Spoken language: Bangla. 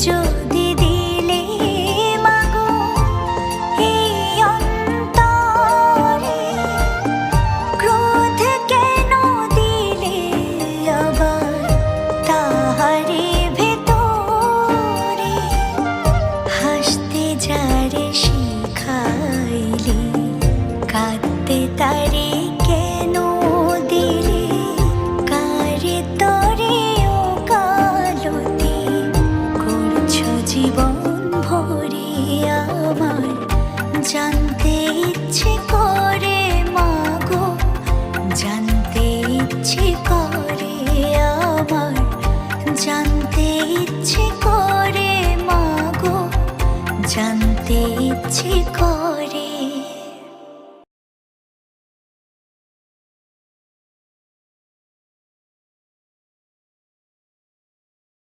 যদি দিলে মাগো এই অন্তরে, ক্রোধ কেন দিলে আবার তাহারে ভেতরে? হাসতে যারে শিখাইলে, কাঁদতে তারে কেন দিলে? কারে তরে ও কালতি করছো জীবন ভরে আমার? জানতে ইচ্ছে করে মাগো, জানতে ইচ্ছে করে আমার, জানতে ইচ্ছে করে মাগো, জানতে ইচ্ছে করে।